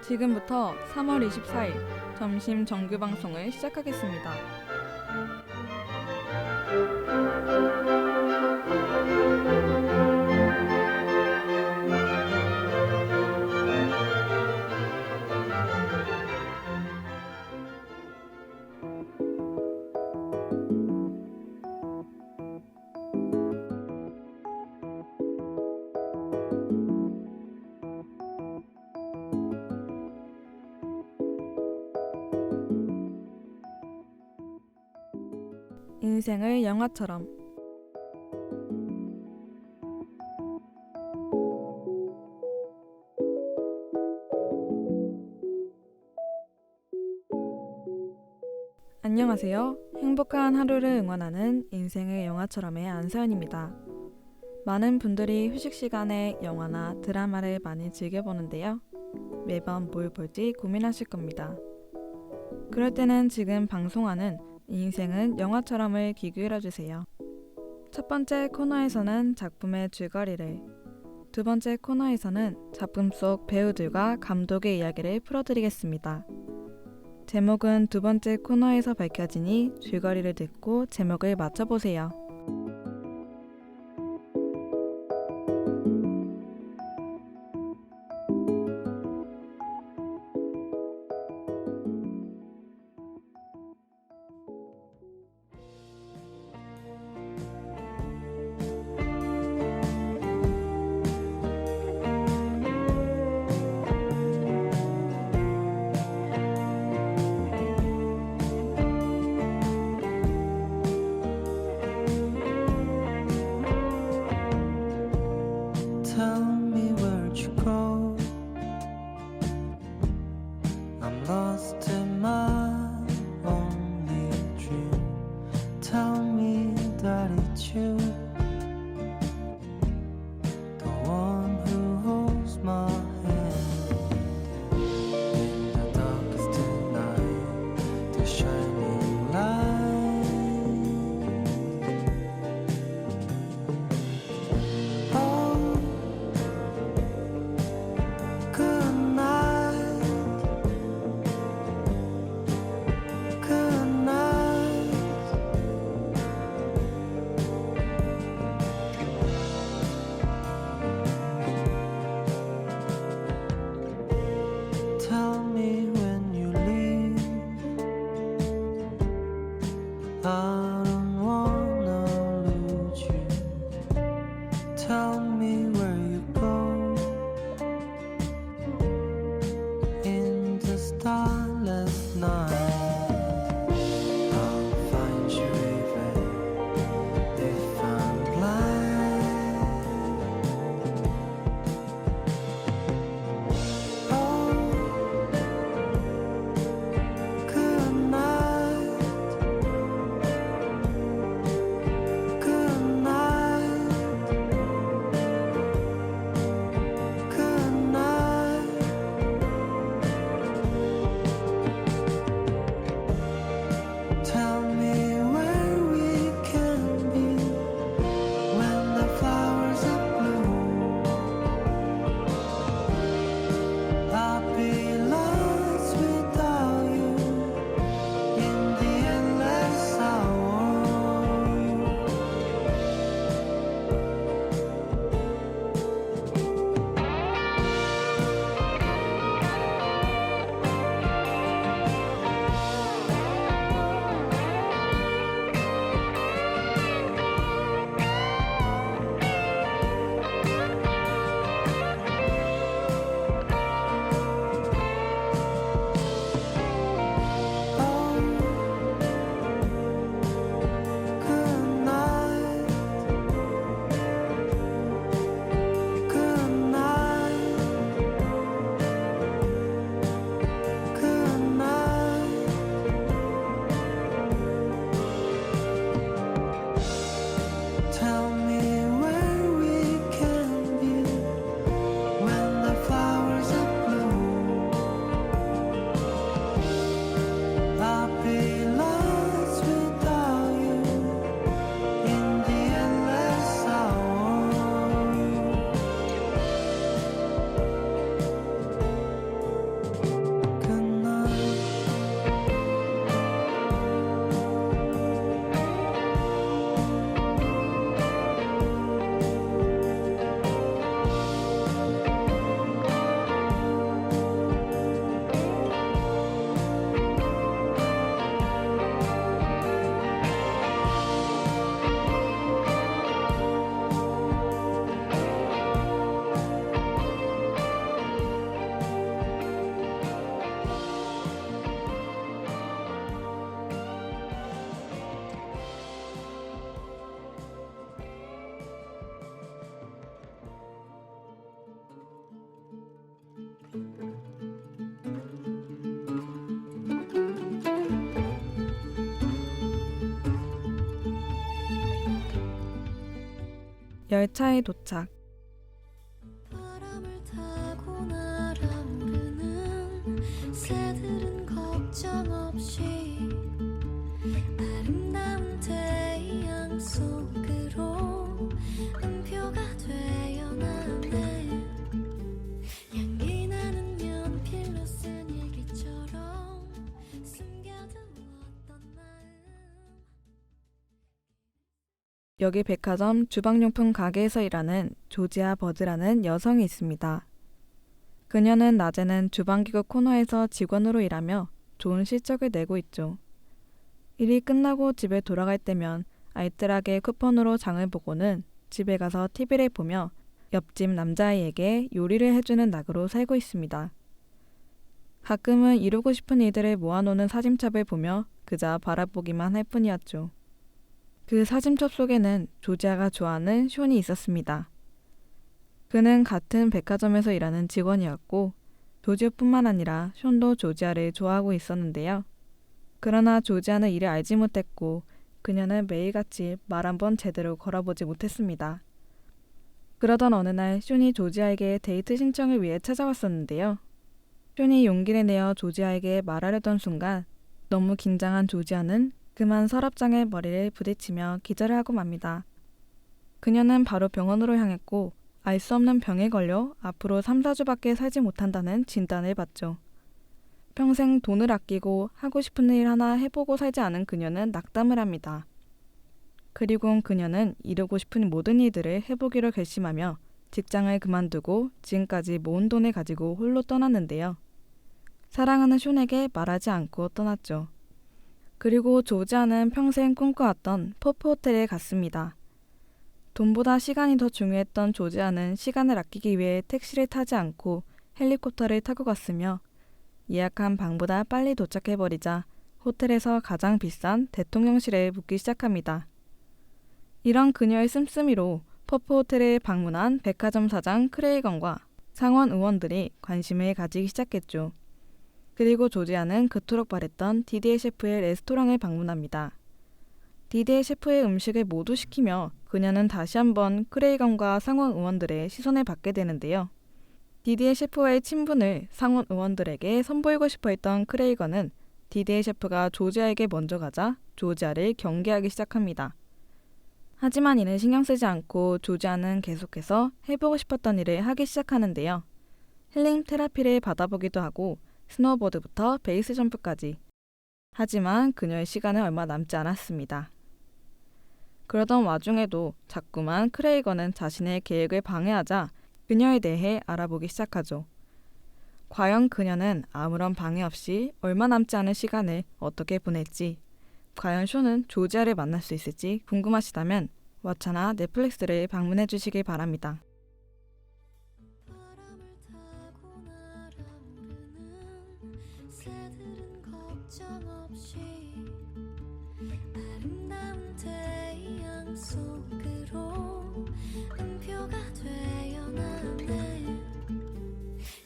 지금부터 3월 24일 점심 정규 방송을 시작하겠습니다. 인생을 영화처럼. 안녕하세요. 행복한 하루를 응원하는 인생을 영화처럼의 안서연입니다. 많은 분들이 휴식 시간에 영화나 드라마를 많이 즐겨보는데요. 매번 뭘 볼지 고민하실 겁니다. 그럴 때는 지금 방송하는 인생은 영화처럼을 귀 기울여주세요. 첫 번째 코너에서는 작품의 줄거리를, 두 번째 코너에서는 작품 속 배우들과 감독의 이야기를 풀어드리겠습니다. 제목은 두 번째 코너에서 밝혀지니 줄거리를 듣고 제목을 맞춰보세요. Tell me where'd you go? I'm lost in my only dream. Tell me that it's you, the one who holds my hand in the darkest of night, the shining light. Oh, good night, good night. Tell me when you leave. I don't wanna lose you. Tell me where you go. In the starless night, I'll find you even if I'm blind. Oh, good night, good night, good night. 열차에 도착. 바람을 타고 날아오르는 새들은 걱정 없이 아름다운 태양 속으로 음표가 되어 나네. 향기 나는 연필로 쓴 일기처럼 숨겨두었던 마음. 여기 백화점 주방용품 가게에서 일하는 조지아 버드라는 여성이 있습니다. 그녀는 낮에는 주방기구 코너에서 직원으로 일하며 좋은 실적을 내고 있죠. 일이 끝나고 집에 돌아갈 때면 알뜰하게 쿠폰으로 장을 보고는 집에 가서 TV를 보며 옆집 남자아이에게 요리를 해주는 낙으로 살고 있습니다. 가끔은 이루고 싶은 일들을 모아놓는 사진첩을 보며 그저 바라보기만 할 뿐이었죠. 그 사진첩 속에는 조지아가 좋아하는 숀이 있었습니다. 그는 같은 백화점에서 일하는 직원이었고 조지아뿐만 아니라 숀도 조지아를 좋아하고 있었는데요. 그러나 조지아는 이를 알지 못했고 그녀는 매일같이 말 한 번 제대로 걸어보지 못했습니다. 그러던 어느 날 숀이 조지아에게 데이트 신청을 위해 찾아왔었는데요. 숀이 용기를 내어 조지아에게 말하려던 순간 너무 긴장한 조지아는 그만 서랍장에 머리를 부딪히며 기절을 하고 맙니다. 그녀는 바로 병원으로 향했고 알 수 없는 병에 걸려 앞으로 3, 4주밖에 살지 못한다는 진단을 받죠. 평생 돈을 아끼고 하고 싶은 일 하나 해보고 살지 않은 그녀는 낙담을 합니다. 그리고 그녀는 이루고 싶은 모든 일들을 해보기로 결심하며 직장을 그만두고 지금까지 모은 돈을 가지고 홀로 떠났는데요. 사랑하는 숀에게 말하지 않고 떠났죠. 그리고 조지아는 평생 꿈꿔왔던 포프 호텔에 갔습니다. 돈보다 시간이 더 중요했던 조지아는 시간을 아끼기 위해 택시를 타지 않고 헬리콥터를 타고 갔으며 예약한 방보다 빨리 도착해버리자 호텔에서 가장 비싼 대통령실에 묵기 시작합니다. 이런 그녀의 씀씀이로 포프 호텔을 방문한 백화점 사장 크레이건과 상원 의원들이 관심을 가지기 시작했죠. 그리고 조지아는 그토록 바랬던 디디에 셰프의 레스토랑을 방문합니다. 디디에 셰프의 음식을 모두 시키며 그녀는 다시 한번 크레이건과 상원 의원들의 시선을 받게 되는데요. 디디에 셰프와의 친분을 상원 의원들에게 선보이고 싶어 했던 크레이건은 디디에 셰프가 조지아에게 먼저 가자 조지아를 경계하기 시작합니다. 하지만 이는 신경 쓰지 않고 조지아는 계속해서 해보고 싶었던 일을 하기 시작하는데요. 힐링 테라피를 받아보기도 하고 스노우보드부터 베이스 점프까지. 하지만 그녀의 시간은 얼마 남지 않았습니다. 그러던 와중에도 자꾸만 크레이건은 자신의 계획을 방해하자 그녀에 대해 알아보기 시작하죠. 과연 그녀는 아무런 방해 없이 얼마 남지 않은 시간을 어떻게 보낼지, 과연 숀은 조지아를 만날 수 있을지 궁금하시다면 왓챠나 넷플릭스를 방문해 주시길 바랍니다. 바람을 타고 날아오르는 새들은 걱정 없이 아름다운 태양 속으로 음표가 되어 나네.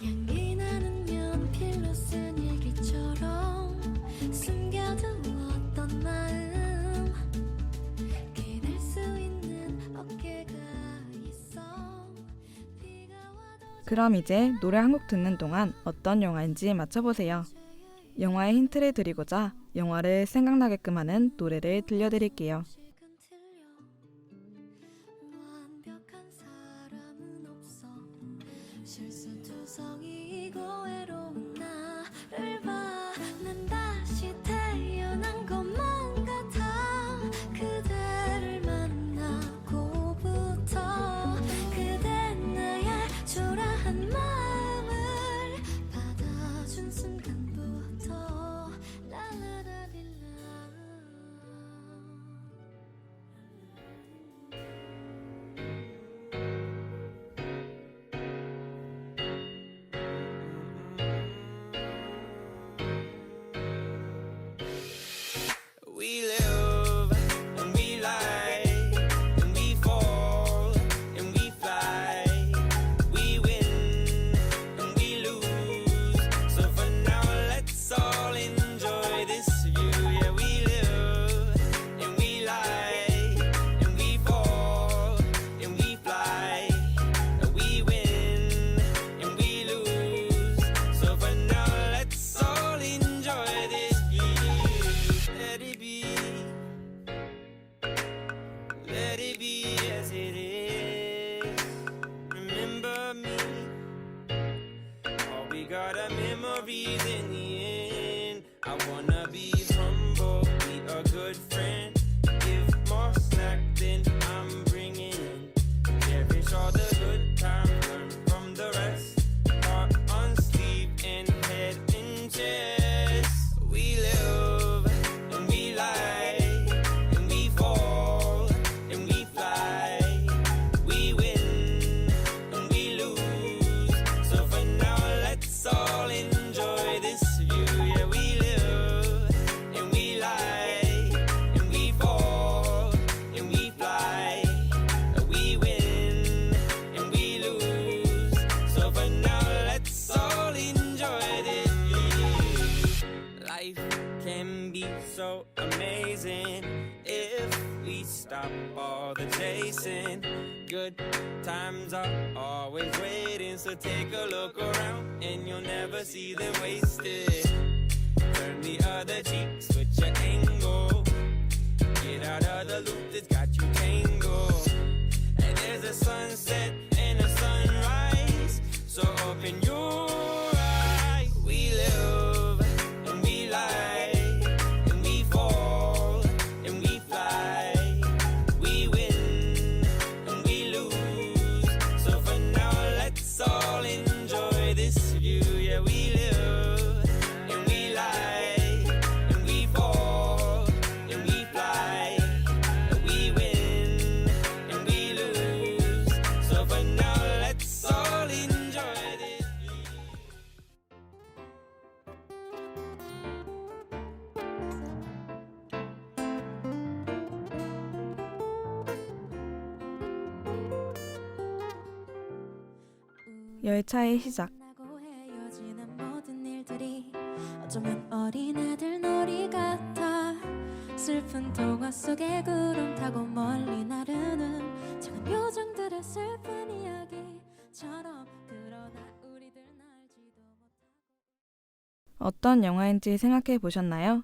향기 나는 연필로 쓴 일기처럼 숨겨두었던 마음 기댈 수 있는 어깨가 있어. 비가 와도 그럼 이제 노래 한 곡 듣는 동안 어떤 영화인지 맞춰보세요. 영화의 힌트를 드리고자 영화를 생각나게끔 하는 노래를 들려드릴게요. 식은 틀려 완벽한 사람은 없어. 실수투성이고 외로운 나를 봐. 난 다시 태어난 것만 같아. 그대를 만나고부터 그대 나의 초라한 마음을 받아준 순간부터 라라라릴라. we got our memories in the end. I wanna be humble, be a good friend. Give more snack than I'm bringing in. Cherish all the good times, learn from the rest. Heart on sleeve and head in chest. We live and we lie and we fall and we fly. We win and we lose. So for now, let's all enjoy this view. Yeah, we live and we lie and we fall and we fly. We win and we lose. So for now, let's all enjoy this view. Life can be so amazing if we stop all the chasing. Good times are always waiting, so take a look around and you'll never see them wasted. Turn the other cheek, switch your angle. Get out of the loop that's got you tangled. And there's a sunset and a sunrise, so open your eyes. We live and we lie and we fall and we fly. We win and we lose. So for now, let's all enjoy this view. Yeah, we live and we lie and we fall and we fly. We win and we lose. So for now, let's all enjoy this view. 열차의 시작. 만나고 헤어지는 모든 일들이 어쩌면 어린애들 놀이 같아. 슬픈 동화 속의 구름 타고 멀리 나르는 작은 요정들의 슬픈 이야기처럼 그러나 우리들 알지도 못하고. 어떤 영화인지 생각해 보셨나요?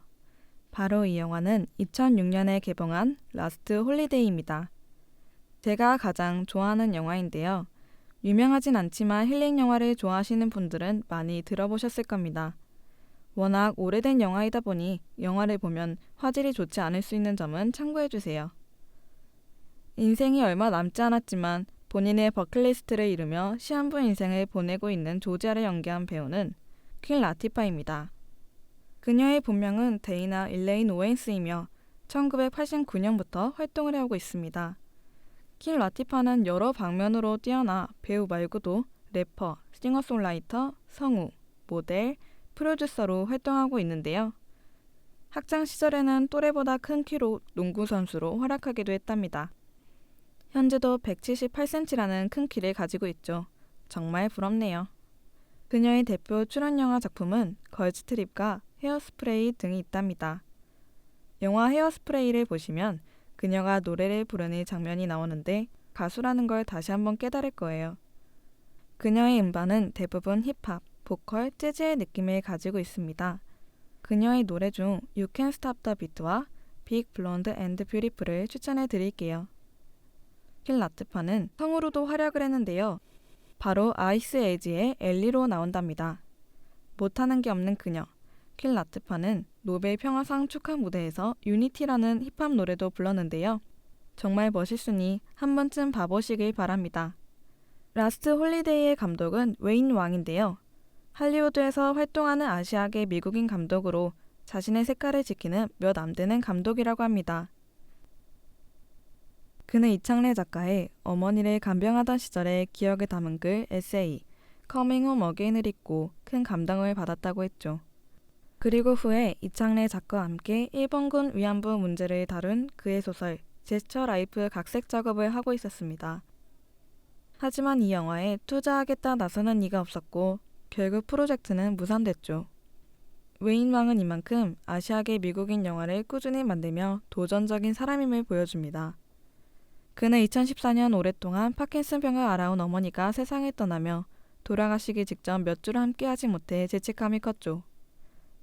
바로 이 영화는 2006년에 개봉한 라스트 홀리데이입니다. 제가 가장 좋아하는 영화인데요. 유명하진 않지만 힐링 영화를 좋아하시는 분들은 많이 들어보셨을 겁니다. 워낙 오래된 영화이다 보니 영화를 보면 화질이 좋지 않을 수 있는 점은 참고해주세요. 인생이 얼마 남지 않았지만 본인의 버킷리스트를 이루며 시한부 인생을 보내고 있는 조지아를 연기한 배우는 퀸 라티파입니다. 그녀의 본명은 데이나 일레인 오웬스이며 1989년부터 활동을 해오고 있습니다. 퀸 라티파는 여러 방면으로 뛰어나 배우 말고도 래퍼, 싱어송라이터, 성우, 모델, 프로듀서로 활동하고 있는데요. 학창 시절에는 또래보다 큰 키로 농구 선수로 활약하기도 했답니다. 현재도 178cm라는 큰 키를 가지고 있죠. 정말 부럽네요. 그녀의 대표 출연 영화 작품은 걸스트립과 헤어스프레이 등이 있답니다. 영화 헤어스프레이를 보시면 그녀가 노래를 부르는 장면이 나오는데 가수라는 걸 다시 한번 깨달을 거예요. 그녀의 음반은 대부분 힙합, 보컬, 재즈의 느낌을 가지고 있습니다. 그녀의 노래 중 You Can't Stop the Beat와 Big Blonde and Beautiful을 추천해 드릴게요. 퀸 라티파는 성우로도 활약을 했는데요. 바로 아이스 에이지의 엘리로 나온답니다. 못하는 게 없는 그녀. 퀸 라티파는 노벨 평화상 축하 무대에서 유니티라는 힙합 노래도 불렀는데요. 정말 멋있으니 한 번쯤 봐보시길 바랍니다. 라스트 홀리데이의 감독은 웨인 왕인데요. 할리우드에서 활동하는 아시아계 미국인 감독으로 자신의 색깔을 지키는 몇 안 되는 감독이라고 합니다. 그는 이창래 작가의 어머니를 간병하던 시절의 기억을 담은 글 에세이 Coming Home Again을 읽고 큰 감동을 받았다고 했죠. 그리고 후에 이창래 작가와 함께 일본군 위안부 문제를 다룬 그의 소설 제스처 라이프 각색 작업을 하고 있었습니다. 하지만 이 영화에 투자하겠다 나서는 이가 없었고 결국 프로젝트는 무산됐죠. 웨인 왕은 이만큼 아시아계 미국인 영화를 꾸준히 만들며 도전적인 사람임을 보여줍니다. 그는 2014년 오랫동안 파킨슨병을 앓아온 어머니가 세상을 떠나며 돌아가시기 직전 몇 주를 함께하지 못해 죄책감이 컸죠.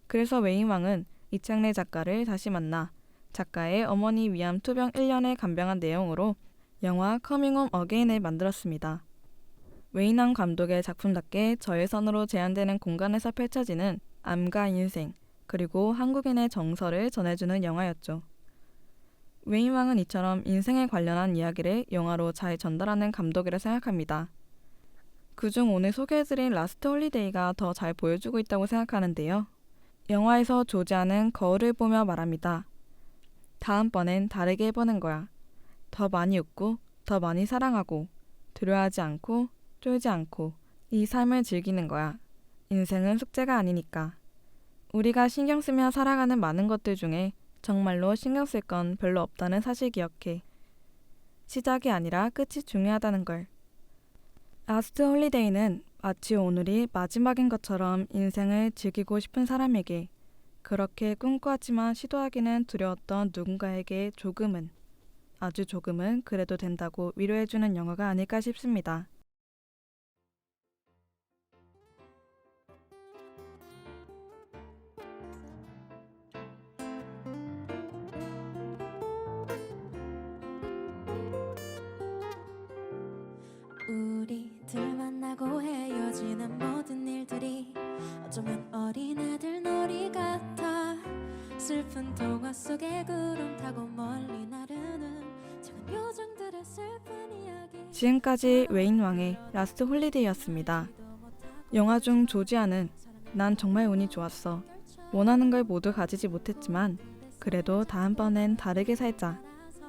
그래서 웨인 왕은 이창래 작가를 다시 만나 작가의 어머니 위암 투병 1년을 간병한 내용으로 영화 커밍 홈 어게인을 만들었습니다. 웨인왕 감독의 작품답게 저예산으로 제한되는 공간에서 펼쳐지는 암과 인생, 그리고 한국인의 정서를 전해주는 영화였죠. 웨인왕은 이처럼 인생에 관련한 이야기를 영화로 잘 전달하는 감독이라 생각합니다. 그중 오늘 소개해드린 라스트 홀리데이가 더 잘 보여주고 있다고 생각하는데요. 영화에서 조지아는 거울을 보며 말합니다. 다음번엔 다르게 해보는 거야. 더 많이 웃고, 더 많이 사랑하고, 두려워하지 않고, 쫄지 않고, 이 삶을 즐기는 거야. 인생은 숙제가 아니니까. 우리가 신경 쓰며 살아가는 많은 것들 중에 정말로 신경 쓸 건 별로 없다는 사실 기억해. 시작이 아니라 끝이 중요하다는 걸. 라스트 홀리데이는 마치 오늘이 마지막인 것처럼 인생을 즐기고 싶은 사람에게, 그렇게 꿈꾸었지만 시도하기는 두려웠던 누군가에게 조금은, 아주 조금은 그래도 된다고 위로해주는 영화가 아닐까 싶습니다. 우리들 만나고 헤어지는 모든 일들이 어쩌면 어린아들 놀이 같아. 슬픈 동화 속에 구름 타고 멀리 나르는 작은 요정들의 슬픈 이야기. 지금까지 웨인왕의 라스트 홀리데이였습니다. 영화 중 조지아는 난 정말 운이 좋았어. 원하는 걸 모두 가지지 못했지만 그래도 다음번엔 다르게 살자.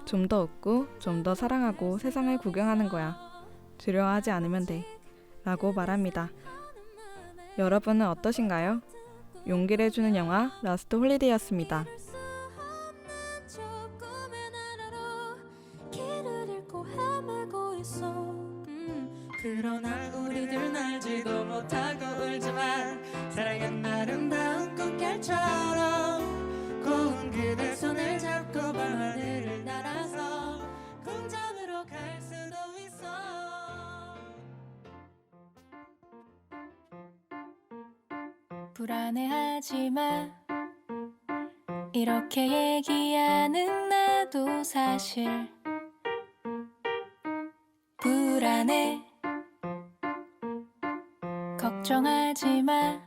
좀 더 웃고 좀 더 사랑하고 세상을 구경하는 거야. 두려워하지 않으면 돼. 라고 말합니다. 여러분은 어떠신가요? 용기를 주는 영화 라스트 홀리데이였습니다. 그러나 우리들 알지도 못하고 울지만 사랑은 아름다운 꿈결처럼 고운 그대 손을 잡고 밤하늘을 날아서 궁전으로 갈 수도 있어. 불안해하지마. 이렇게 얘기하는 나도 사실 불안해. 걱정하지마.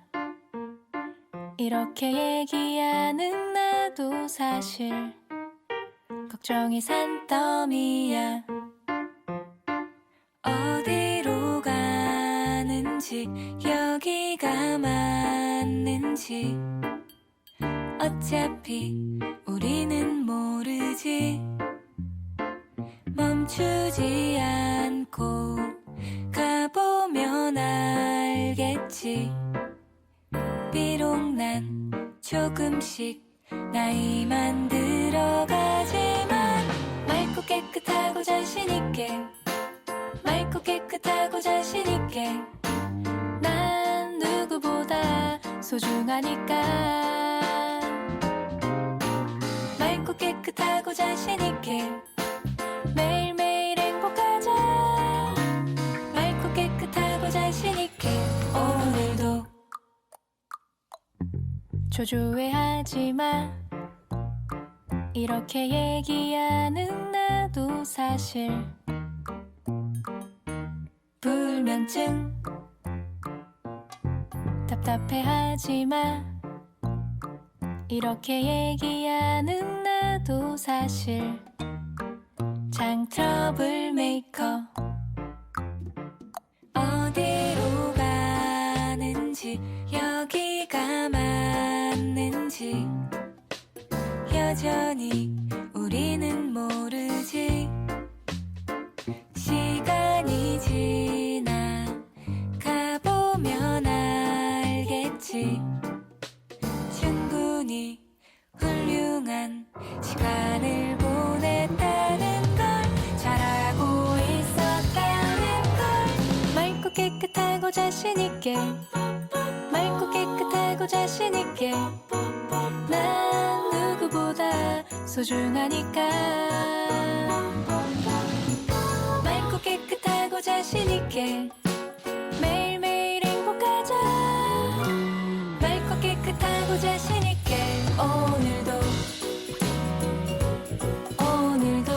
이렇게 얘기하는 나도 사실 걱정이 산더미야. 어디로 가는지 여기가 맞는지 어차피 우리는 모르지. 멈추지 않고 가보면 알겠지. 비록 난 조금씩 나이만 들어가지만 맑고 깨끗하고 자신있게, 맑고 깨끗하고 자신있게 난 누구보다 소중하니까. 맑고 깨끗하고 자신있게 매일매일 행복하자. 맑고 깨끗하고 자신있게 오늘도 조조해하지마. 이렇게 얘기하는 나도 사실 불면증. 답답해하지마. 이렇게 얘기하는 나도 사실 장 트러블 메이커. 어디로 가는지 여기가 맞는지 여전히 우리는 모르지. 시간이 지나 가보면 알겠지. 충분히 훌륭한 시간을 보냈다는 걸, 잘하고 있었다는 걸. 맑고 깨끗하고 자신있게, 맑고 깨끗하고 자신있게 난 누구보다 소중하니까. 맑고 깨끗하고 자신있게 매일매일 행복하자. 맑고 깨끗하고 자신있게 오늘도 오늘도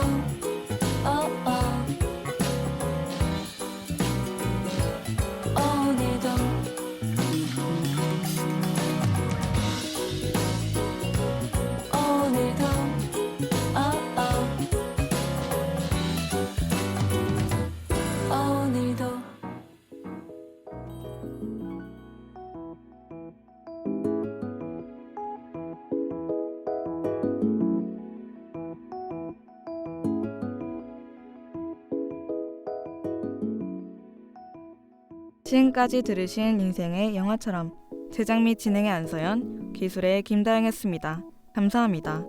지금까지 들으신 인생의 영화처럼 제작 및 진행의 안서연, 기술의 김다영이었습니다. 감사합니다.